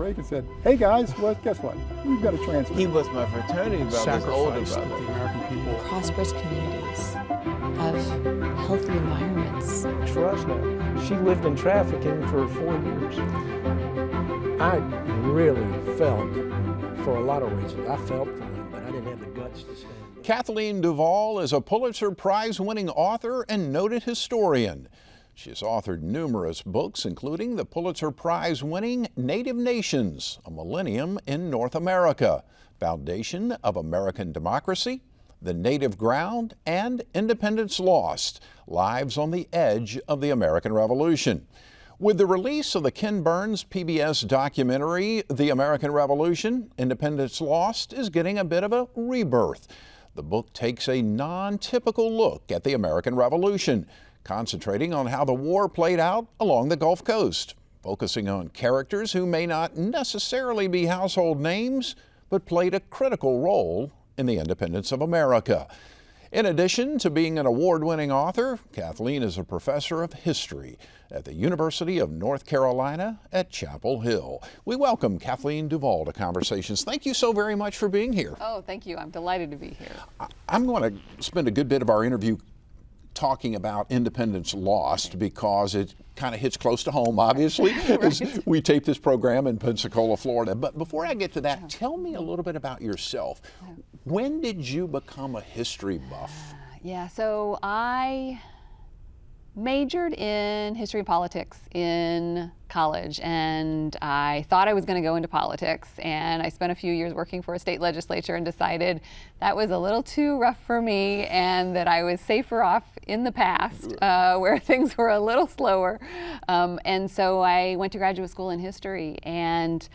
break and said, hey guys, well, guess what? We've got a transfer. He was my fraternity brother's older Sacrificed brother. the American people. Prosperous communities of healthy environments. Trust her. She lived in trafficking for 4 years. I really felt, for a lot of reasons, I felt for him, but I didn't have the guts to stand. Kathleen DuVal is a Pulitzer Prize-winning author and noted historian. She has authored numerous books, including the Pulitzer Prize-winning Native Nations, A Millennium in North America, Foundation of American Democracy, The Native Ground, and Independence Lost, Lives on the Edge of the American Revolution. With the release of the Ken Burns PBS documentary, The American Revolution, Independence Lost is getting a bit of a rebirth. The book takes a non-typical look at the American Revolution, concentrating on how the war played out along the Gulf Coast, focusing on characters who may not necessarily be household names, but played a critical role in the independence of America. In addition to being an award-winning author, Kathleen is a professor of history at the University of North Carolina at Chapel Hill. We welcome Kathleen DuVal to Conversations. Thank you so very much for being here. Oh, thank you. I'm delighted to be here. I'm going to spend a good bit of our interview talking about Independence Lost because it kind of hits close to home, obviously. Right. We tape this program in Pensacola, Florida. But before I get to that, tell me a little bit about yourself. When did you become a history buff? Yeah, so I majored in history and politics in college, and I thought I was going to go into politics, and I spent a few years working for a state legislature and decided that was a little too rough for me and that I was safer off in the past where things were a little slower. And so I went to graduate school in history, and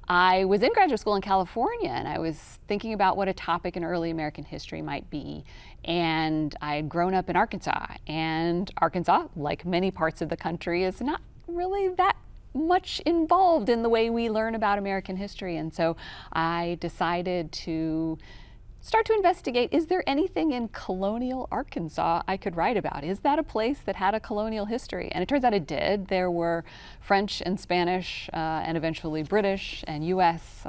I was in graduate school in California, and I was thinking about what a topic in early American history might be. And I had grown up in Arkansas, and Arkansas, like many parts of the country, is not really that much involved in the way we learn about American history. And so I decided to start to investigate, is there anything in colonial Arkansas I could write about? Is that a place that had a colonial history? And it turns out it did. There were French and Spanish and eventually British and U.S.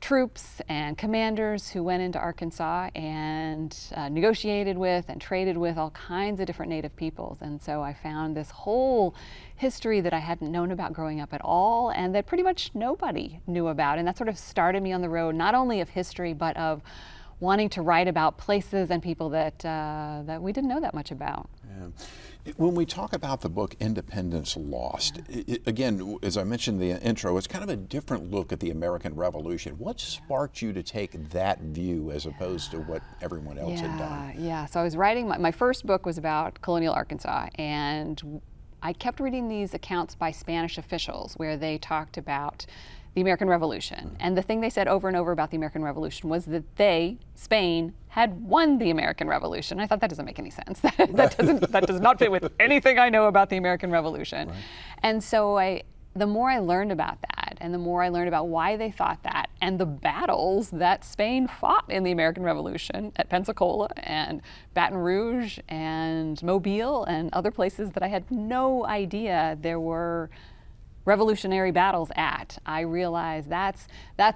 Troops and commanders who went into Arkansas and negotiated with and traded with all kinds of different native peoples. And so I found this whole history that I hadn't known about growing up at all, and that pretty much nobody knew about. And that sort of started me on the road, not only of history, but of wanting to write about places and people that we didn't know that much about. Yeah. When we talk about the book Independence Lost, again, as I mentioned in the intro, it's kind of a different look at the American Revolution. What sparked you to take that view as opposed to what everyone else had done? Yeah, so I was writing, my first book was about colonial Arkansas, and I kept reading these accounts by Spanish officials where they talked about the American Revolution. And the thing they said over and over about the American Revolution was that they, Spain, had won the American Revolution. I thought that doesn't make any sense. that does not fit with anything I know about the American Revolution. Right. And so the more I learned about that, and the more I learned about why they thought that, and the battles that Spain fought in the American Revolution at Pensacola and Baton Rouge and Mobile and other places that I had no idea there were revolutionary battles at, I realized that's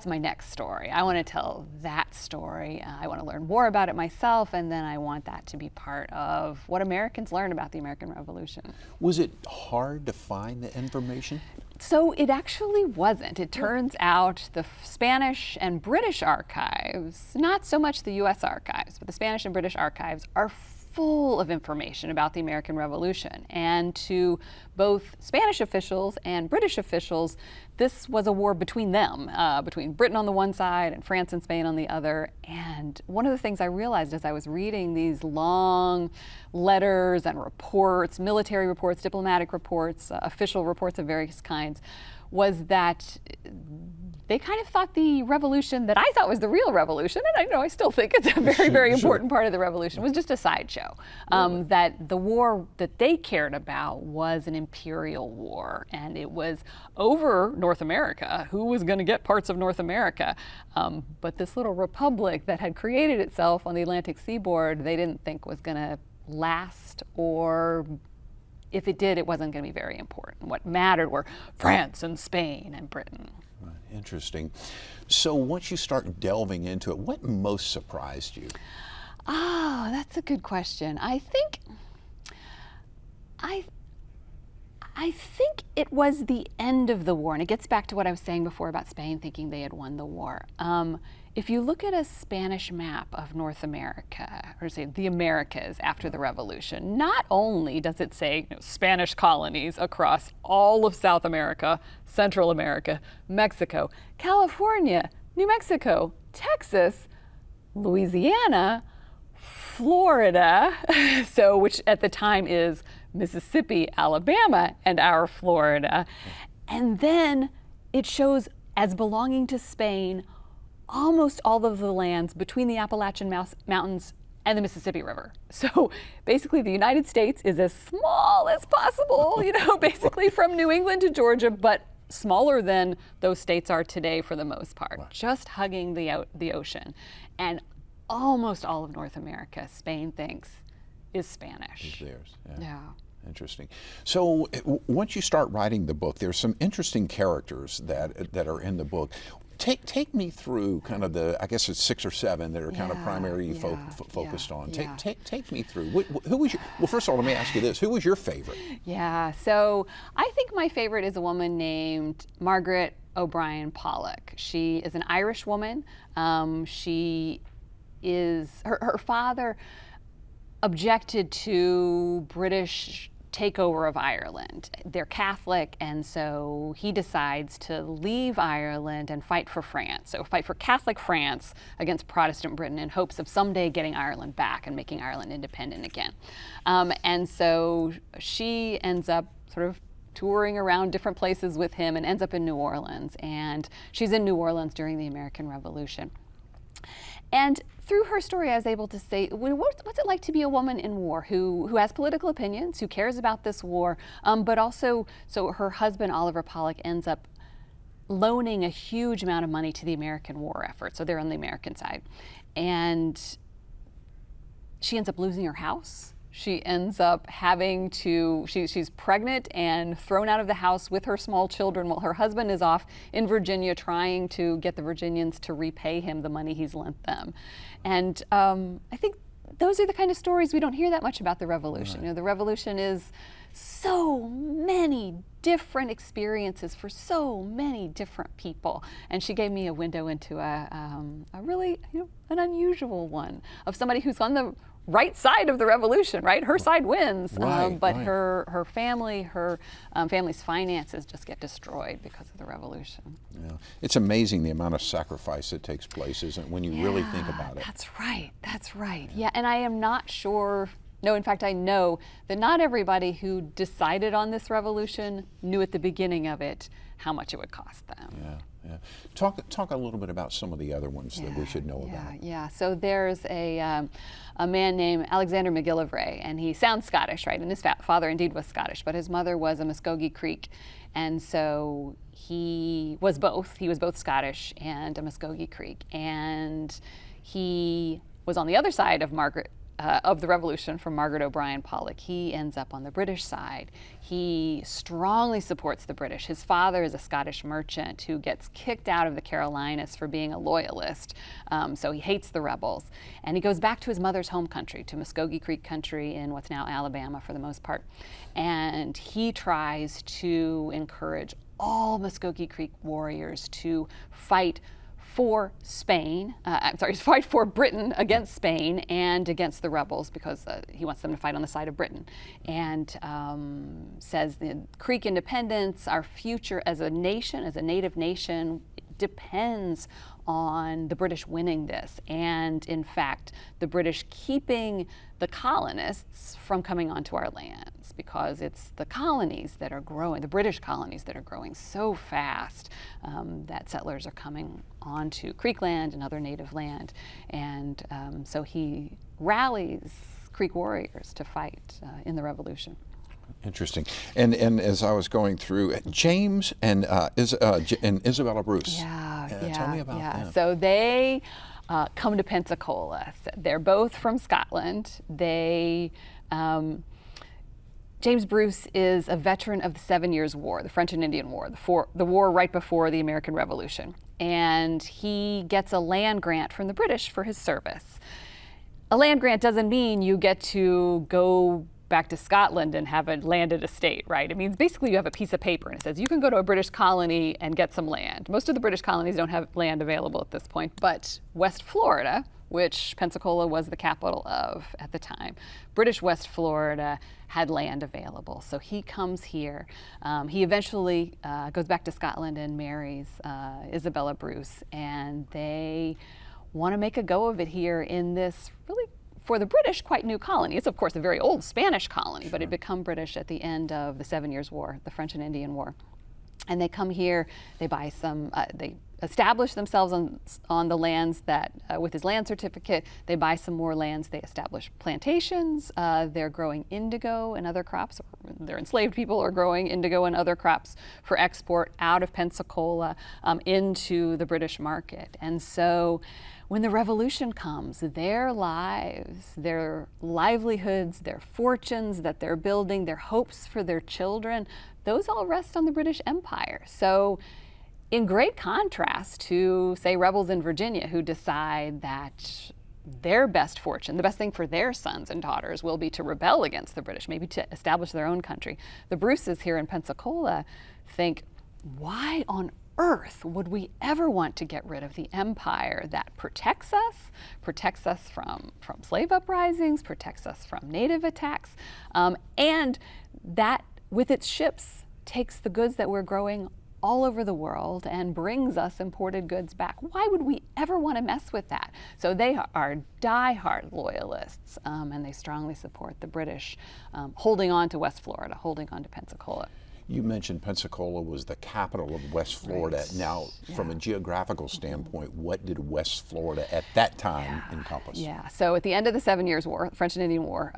my next story. I want to tell that story. I want to learn more about it myself, and then I want that to be part of what Americans learn about the American Revolution. Was it hard to find the information? So it actually wasn't. It turns out the Spanish and British archives, not so much the U.S. archives, but the Spanish and British archives are full of information about the American Revolution. And to both Spanish officials and British officials, this was a war between them, between Britain on the one side and France and Spain on the other. And one of the things I realized as I was reading these long letters and reports, military reports, diplomatic reports, official reports of various kinds, was that they kind of thought the revolution that I thought was the real revolution, and I still think it's a very, very important part of the revolution, was just a sideshow. That the war that they cared about was an imperial war, and it was over North America. Who was going to get parts of North America? But this little republic that had created itself on the Atlantic seaboard, they didn't think was going to last or if it did, it wasn't going to be very important. What mattered were France and Spain and Britain. Right. Interesting. So once you start delving into it, what most surprised you? Oh, that's a good question. I think it was the end of the war, and it gets back to what I was saying before about Spain thinking they had won the war. If you look at a Spanish map of North America, or say the Americas after the Revolution, not only does it say Spanish colonies across all of South America, Central America, Mexico, California, New Mexico, Texas, Louisiana, Florida, so which at the time is Mississippi, Alabama, and our Florida. And then it shows as belonging to Spain almost all of the lands between the Appalachian Mountains and the Mississippi River. So basically the United States is as small as possible, basically from New England to Georgia, but smaller than those states are today for the most part, right. Just hugging the ocean. And almost all of North America, Spain thinks, is Spanish. Is theirs. Yeah. Interesting. So once you start writing the book, there's some interesting characters that are in the book. Take me through kind of I guess it's 6 or 7 that are kind of primarily focused on. Take me through. Who was well, first of all, let me ask you this. Who was your favorite? Yeah, so I think my favorite is a woman named Margaret O'Brien Pollock. She is an Irish woman. She is, her father objected to British takeover of Ireland. They're Catholic, and so he decides to leave Ireland and fight for France. So fight for Catholic France against Protestant Britain in hopes of someday getting Ireland back and making Ireland independent again. And so she ends up sort of touring around different places with him and ends up in New Orleans. And she's in New Orleans during the American Revolution. And through her story, I was able to say, what's it like to be a woman in war who has political opinions, who cares about this war, but also, so her husband, Oliver Pollock, ends up loaning a huge amount of money to the American war effort. So they're on the American side. And she ends up losing her house. She ends up having to, she's pregnant and thrown out of the house with her small children while her husband is off in Virginia trying to get the Virginians to repay him the money he's lent them. And I think those are the kind of stories we don't hear that much about the Revolution. Right. The Revolution is so many different experiences for so many different people. And she gave me a window into a really, an unusual one of somebody who's on the right side of the revolution, right? Her side wins, but her family, her family's finances just get destroyed because of the revolution. Yeah, it's amazing the amount of sacrifice that takes place, isn't it, when you really think about it? That's right. That's right. Yeah, and I am not sure. No, in fact, I know that not everybody who decided on this revolution knew at the beginning of it how much it would cost them. Yeah. Talk a little bit about some of the other ones that we should know about. Yeah. So there's a man named Alexander McGillivray, and he sounds Scottish, right? And his father indeed was Scottish, but his mother was a Muskogee Creek, and so he was both. He was both Scottish and a Muskogee Creek, and he was on the other side of the revolution from Margaret O'Brien Pollock. He ends up on the British side. He strongly supports the British. His father is a Scottish merchant who gets kicked out of the Carolinas for being a loyalist. So he hates the rebels. And he goes back to his mother's home country, to Muskogee Creek country in what's now Alabama for the most part. And he tries to encourage all Muskogee Creek warriors to fight for Spain, fight for Britain against Spain and against the rebels, because he wants them to fight on the side of Britain. And says the Creek independence, our future as a nation, as a native nation, depends on the British winning this, and in fact the British keeping the colonists from coming onto our lands, because it's the colonies that are growing, the British colonies that are growing so fast that settlers are coming onto Creek land and other native land. And so he rallies Creek warriors to fight in the Revolution. Interesting. And as I was going through, James and Isabella Bruce. Tell me about them. So they come to Pensacola. They're both from Scotland. They James Bruce is a veteran of the 7 Years' War, the French and Indian War, the war right before the American Revolution. And he gets a land grant from the British for his service. A land grant doesn't mean you get to go back to Scotland and have a landed estate, right? It means basically you have a piece of paper and it says you can go to a British colony and get some land. Most of the British colonies don't have land available at this point, but West Florida, which Pensacola was the capital of at the time, British West Florida had land available. So he comes here. He eventually goes back to Scotland and marries Isabella Bruce, and they want to make a go of it here in this really, for the British, quite new colony. It's of course a very old Spanish colony, but it became British at the end of the 7 Years' War, the French and Indian War. And they come here, they buy some, they establish themselves on the lands that, with his land certificate, they buy some more lands, they establish plantations, they're growing indigo and other crops, or their enslaved people are growing indigo and other crops for export out of Pensacola into the British market. And so when the revolution comes, their lives, their livelihoods, their fortunes that they're building, their hopes for their children, those all rest on the British Empire. So in great contrast to, say, rebels in Virginia who decide that their best fortune, the best thing for their sons and daughters will be to rebel against the British, maybe to establish their own country. The Bruces here in Pensacola think, why on earth would we ever want to get rid of the empire that protects us from slave uprisings, protects us from native attacks, and that with its ships takes the goods that we're growing all over the world and brings us imported goods back. Why would we ever want to mess with that? So they are die-hard loyalists, and they strongly support the British holding on to West Florida, holding on to Pensacola. You mentioned Pensacola was the capital of West Florida. Right. Now, from a geographical standpoint, what did West Florida at that time encompass? Yeah, so at the end of the 7 Years' War, the French and Indian War,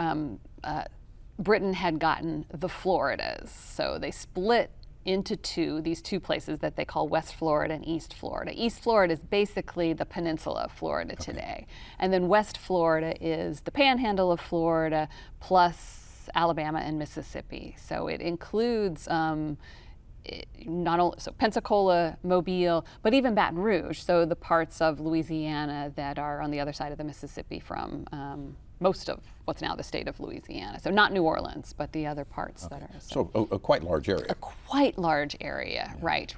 Britain had gotten the Floridas. So they split into these two places that they call West Florida and East Florida. East Florida is basically the peninsula of Florida today. And then West Florida is the panhandle of Florida plus Alabama and Mississippi. So it includes not only Pensacola, Mobile, but even Baton Rouge. So the parts of Louisiana that are on the other side of the Mississippi from most of what's now the state of Louisiana. So not New Orleans, but the other parts that are. So a quite large area. A quite large area, right.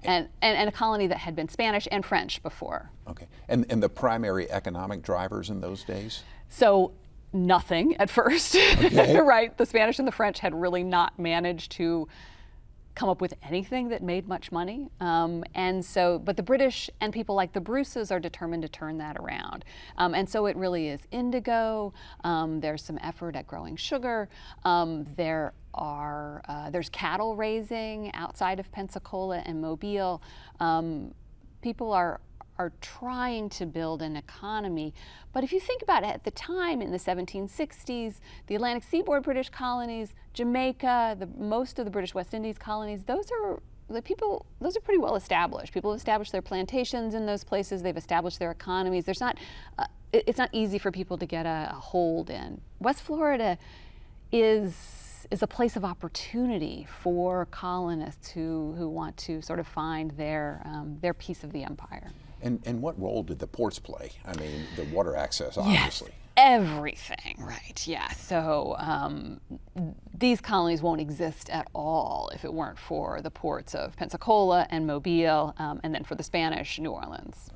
And a colony that had been Spanish and French before. Okay. And the primary economic drivers in those days? So nothing at first, okay. Right? The Spanish and the French had really not managed to come up with anything that made much money. But the British and people like the Bruces are determined to turn that around. And so it really is indigo. There's some effort at growing sugar. There's cattle raising outside of Pensacola and Mobile. People are trying to build an economy. But if you think about it, at the time in the 1760s, the Atlantic Seaboard British colonies, Jamaica, most of the British West Indies colonies, those are pretty well established. People have established their plantations in those places. They've established their economies. It's not easy for people to get a hold in. West Florida is a place of opportunity for colonists who want to sort of find their piece of the empire. And what role did the ports play? I mean, the water access, obviously. Yes, everything, right, yeah. So these colonies won't exist at all if it weren't for the ports of Pensacola and Mobile, and then for the Spanish, New Orleans.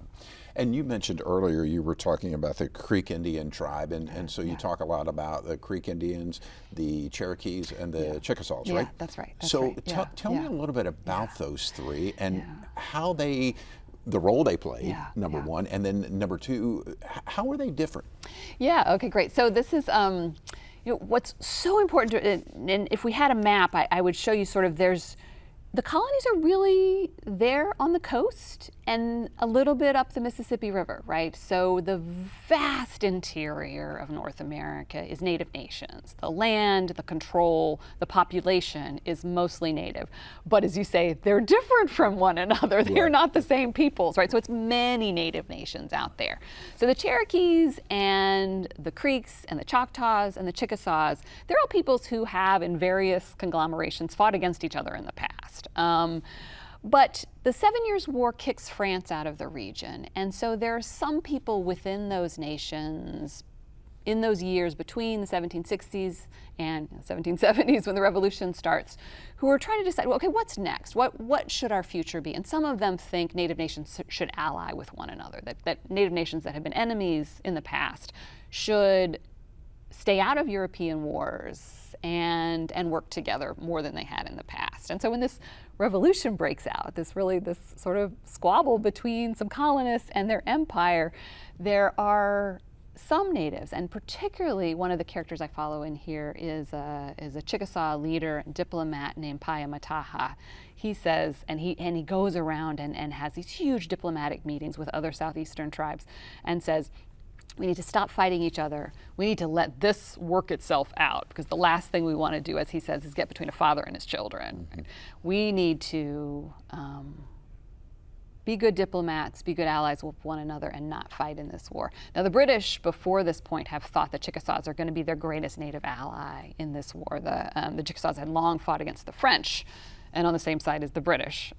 And you mentioned earlier, you were talking about the Creek Indian tribe, and so you talk a lot about the Creek Indians, the Cherokees, and the Chickasaws, right? Yeah, that's right. So tell me a little bit about those three and how the role they played, number one, and then number two, how are they different? Yeah, okay, great. So this is, what's so important, and if we had a map, I would show you sort of the colonies are really there on the coast and a little bit up the Mississippi River, right? So the vast interior of North America is native nations. The land, the control, the population is mostly native. But as you say, they're different from one another. They're not the same peoples, right? So it's many native nations out there. So the Cherokees and the Creeks and the Choctaws and the Chickasaws, they're all peoples who have in various conglomerations fought against each other in the past. But the 7 Years' War kicks France out of the region, and so there are some people within those nations in those years between the 1760s and 1770s when the revolution starts who are trying to decide, well, okay, what's next? What should our future be? And some of them think native nations should ally with one another, that native nations that have been enemies in the past should stay out of European wars and work together more than they had in the past. And so when this revolution breaks out, this sort of squabble between some colonists and their empire, there are some natives, and particularly one of the characters I follow in here is a Chickasaw leader and diplomat named Payamataha. He says, and he goes around and has these huge diplomatic meetings with other southeastern tribes and says, we need to stop fighting each other. We need to let this work itself out, because the last thing we want to do, as he says, is get between a father and his children. Mm-hmm. We need to be good diplomats, be good allies with one another, and not fight in this war. Now, the British, before this point, have thought the Chickasaws are going to be their greatest native ally in this war. The Chickasaws had long fought against the French, and on the same side as the British.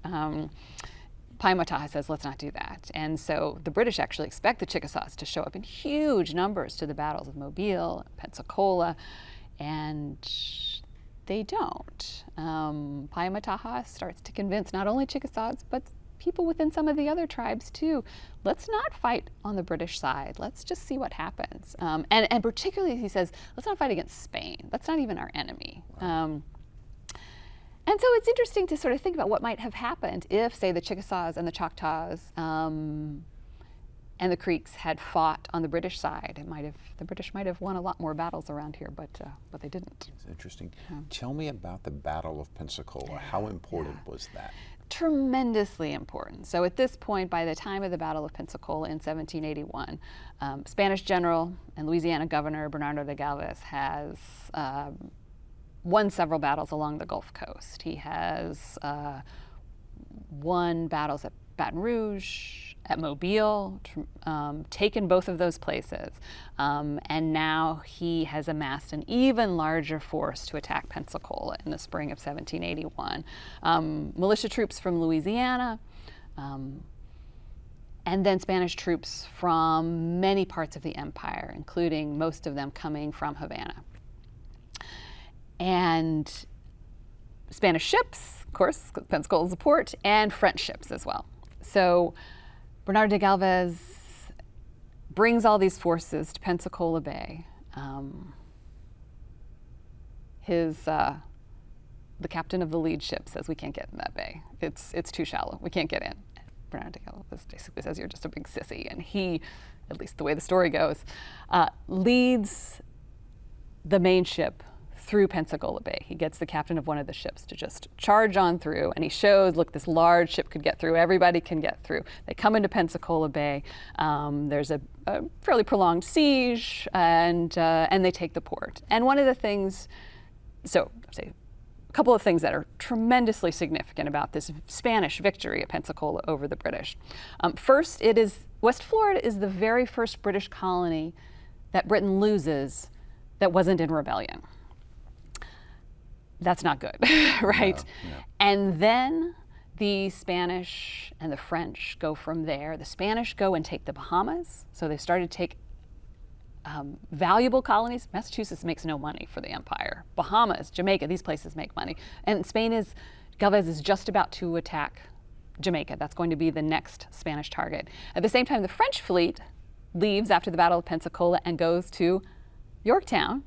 Payamataha says, let's not do that. And so the British actually expect the Chickasaws to show up in huge numbers to the battles of Mobile, Pensacola, and they don't. Payamataha starts to convince not only Chickasaws, but people within some of the other tribes too, let's not fight on the British side. Let's just see what happens. And particularly, he says, let's not fight against Spain. That's not even our enemy. Wow. And so it's interesting to sort of think about what might have happened if, say, the Chickasaws and the Choctaws and the Creeks had fought on the British side. The British might have won a lot more battles around here, but they didn't. It's interesting. Tell me about the Battle of Pensacola. How important was that? Tremendously important. So at this point, by the time of the Battle of Pensacola in 1781, Spanish general and Louisiana governor Bernardo de Galvez has won several battles along the Gulf Coast. He has won battles at Baton Rouge, at Mobile, taken both of those places. And now he has amassed an even larger force to attack Pensacola in the spring of 1781. Militia troops from Louisiana, and then Spanish troops from many parts of the empire, including most of them coming from Havana. And Spanish ships, of course, Pensacola's a port, and French ships as well. So Bernardo de Galvez brings all these forces to Pensacola Bay. The captain of the lead ship says, we can't get in that bay. It's too shallow. We can't get in. Bernardo de Galvez basically says, you're just a big sissy. And he, at least the way the story goes, leads the main ship through Pensacola Bay. He gets the captain of one of the ships to just charge on through, and he shows, look, this large ship could get through, everybody can get through. They come into Pensacola Bay, there's a fairly prolonged siege, and they take the port. And one of the things, a couple of things that are tremendously significant about this Spanish victory at Pensacola over the British. First, West Florida is the very first British colony that Britain loses that wasn't in rebellion. That's not good, right? No. And then the Spanish and the French go from there. The Spanish go and take the Bahamas. So they started to take valuable colonies. Massachusetts makes no money for the empire. Bahamas, Jamaica, these places make money. And Galvez is just about to attack Jamaica. That's going to be the next Spanish target. At the same time, the French fleet leaves after the Battle of Pensacola and goes to Yorktown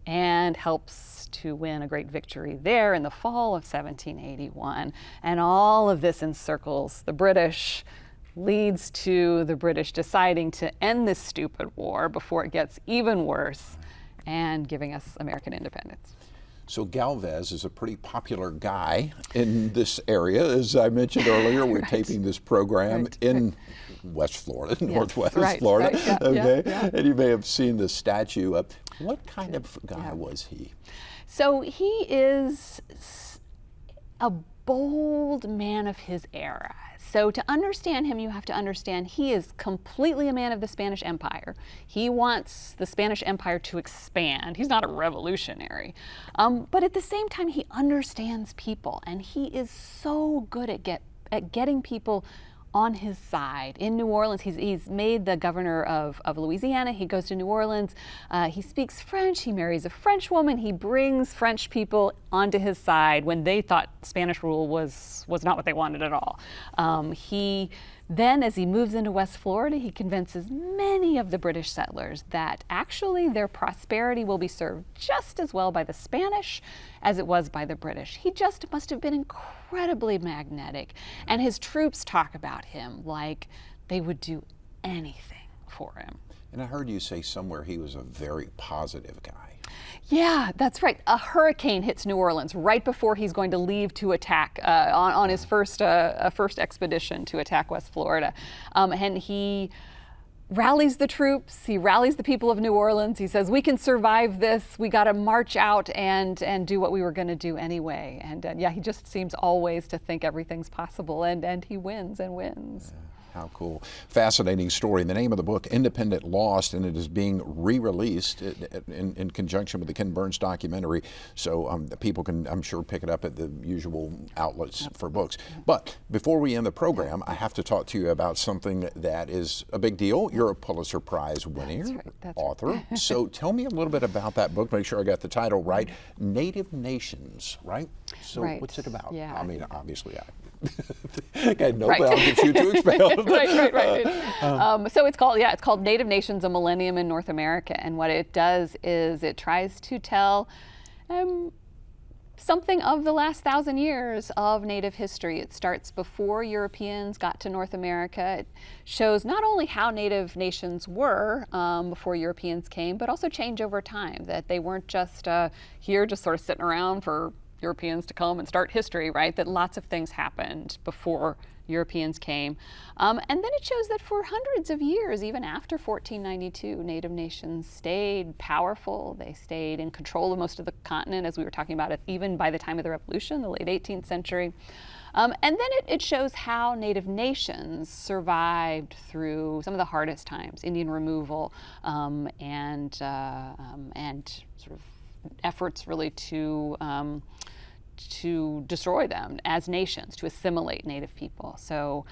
and helps to win a great victory there in the fall of 1781. And all of this encircles the British, leads to the British deciding to end this stupid war before it gets even worse and giving us American independence. So Galvez is a pretty popular guy in this area. As I mentioned earlier, we're taping this program in West Florida, Northwest Florida. Right, yeah, okay, yeah. and you may have seen the statue. What kind of guy was he? So he is a bold man of his era. So to understand him, you have to understand he is completely a man of the Spanish Empire. He wants the Spanish Empire to expand. He's not a revolutionary. But at the same time, he understands people, and he is so good at getting people on his side. In New Orleans, he's made the governor of Louisiana. He goes to New Orleans. He speaks French. He marries a French woman. He brings French people onto his side when they thought Spanish rule was not what they wanted at all. Then, as he moves into West Florida, he convinces many of the British settlers that actually their prosperity will be served just as well by the Spanish as it was by the British. He just must have been incredibly magnetic. And his troops talk about him like they would do anything for him. And I heard you say somewhere he was a very positive guy. Yeah, that's right. A hurricane hits New Orleans right before he's going to leave to attack on his first expedition to attack West Florida. And he rallies the troops. He rallies the people of New Orleans. He says, "We can survive this. We got to march out and do what we were going to do anyway." And yeah, he just seems always to think everything's possible, and he wins and wins. Yeah. How cool. Fascinating story. The name of the book, Independent Lost, and it is being re-released in conjunction with the Ken Burns documentary. So people can, I'm sure, pick it up at the usual outlets for books. But before we end the program, I have to talk to you about something that is a big deal. You're a Pulitzer Prize-winning author. So tell me a little bit about that book. Make sure I got the title right. Native Nations, right? So what's it about? Yeah. I mean, obviously, okay, no, but I'll get you to expound. right. So it's called Native Nations: A Millennium in North America. And what it does is it tries to tell something of the last 1,000 years of Native history. It starts before Europeans got to North America. It shows not only how Native nations were before Europeans came, but also change over time, that they weren't just here just sort of sitting around for Europeans to come and start history, right? That lots of things happened before Europeans came. And then it shows that for hundreds of years, even after 1492, Native nations stayed powerful. They stayed in control of most of the continent, as we were talking about it, even by the time of the Revolution, the late 18th century. And then it shows how Native nations survived through some of the hardest times, Indian removal, and sort of efforts really to destroy them as nations, to assimilate Native people. So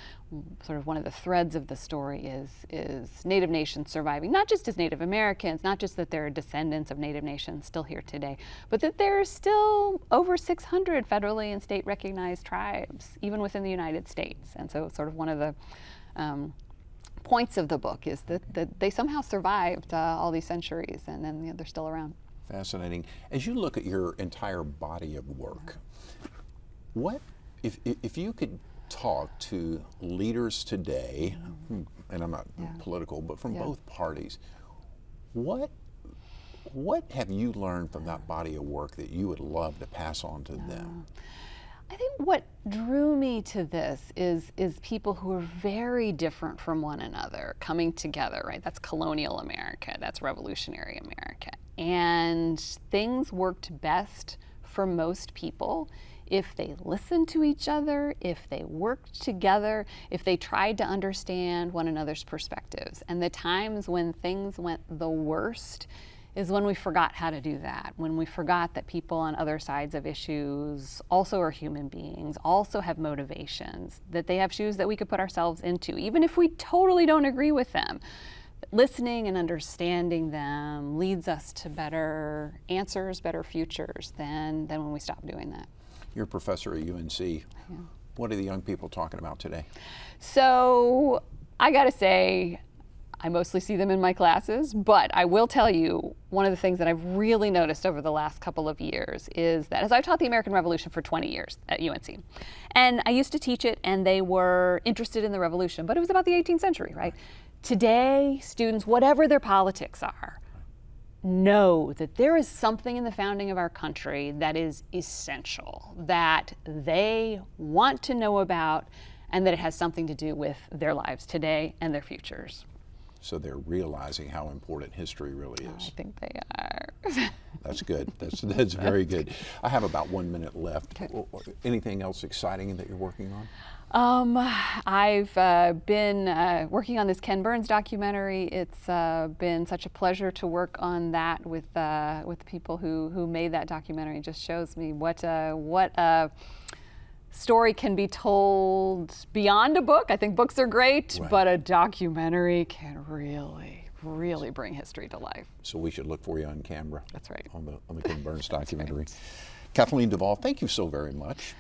sort of one of the threads of the story is Native nations surviving, not just as Native Americans, not just that there are descendants of Native nations still here today, but that there are still over 600 federally and state recognized tribes, even within the United States. And so sort of one of the points of the book is that they somehow survived all these centuries, and then they're still around. Fascinating. As you look at your entire body of work, what if you could talk to leaders today, and I'm not political, but from both parties, what have you learned from that body of work that you would love to pass on to them? I think what drew me to this is people who are very different from one another coming together, right? That's colonial America, that's revolutionary America. And things worked best for most people if they listened to each other, if they worked together, if they tried to understand one another's perspectives. And the times when things went the worst is when we forgot how to do that, when we forgot that people on other sides of issues also are human beings, also have motivations, that they have shoes that we could put ourselves into, even if we totally don't agree with them. Listening and understanding them leads us to better answers, better futures than when we stop doing that. You're a professor at UNC. Yeah. What are the young people talking about today? So I gotta say, I mostly see them in my classes, but I will tell you, one of the things that I've really noticed over the last couple of years is that, as I've taught the American Revolution for 20 years at UNC, and I used to teach it and they were interested in the Revolution, but it was about the 18th century, right? Today, students, whatever their politics are, know that there is something in the founding of our country that is essential, that they want to know about, and that it has something to do with their lives today and their futures. So they're realizing how important history really is. I think they are. That's good. That's very good. I have about 1 minute left. Anything else exciting that you're working on? I've been working on this Ken Burns documentary. It's been such a pleasure to work on that with the people who made that documentary. It just shows me what a story can be told beyond a book. I think books are great, Right. but a documentary can really bring history to life. So we should look for you on camera. That's right. On the Ken Burns documentary. Kathleen DuVal, thank you so very much.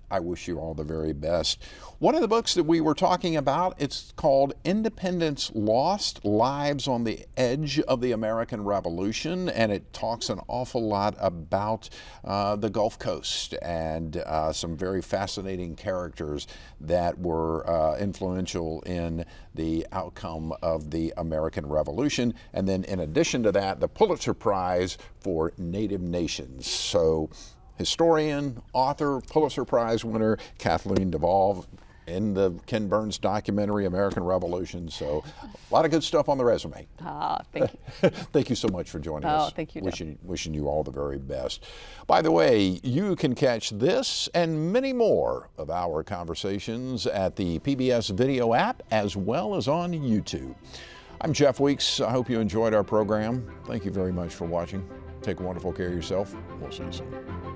I wish you all the very best. One of the books that we were talking about, it's called Independence Lost: Lives on the Edge of the American Revolution, and it talks an awful lot about the Gulf Coast and some very fascinating characters that were influential in the outcome of the American Revolution. And then in addition to that, the Pulitzer Prize for Native Nations. So historian, author, Pulitzer Prize winner Kathleen DuVal in the Ken Burns documentary, American Revolution. So a lot of good stuff on the resume. Thank you. Thank you so much for joining us. Thank you, Jeff. Wishing you all the very best. By the way, you can catch this and many more of our conversations at the PBS video app as well as on YouTube. I'm Jeff Weeks. I hope you enjoyed our program. Thank you very much for watching. Take wonderful care of yourself. We'll see you soon.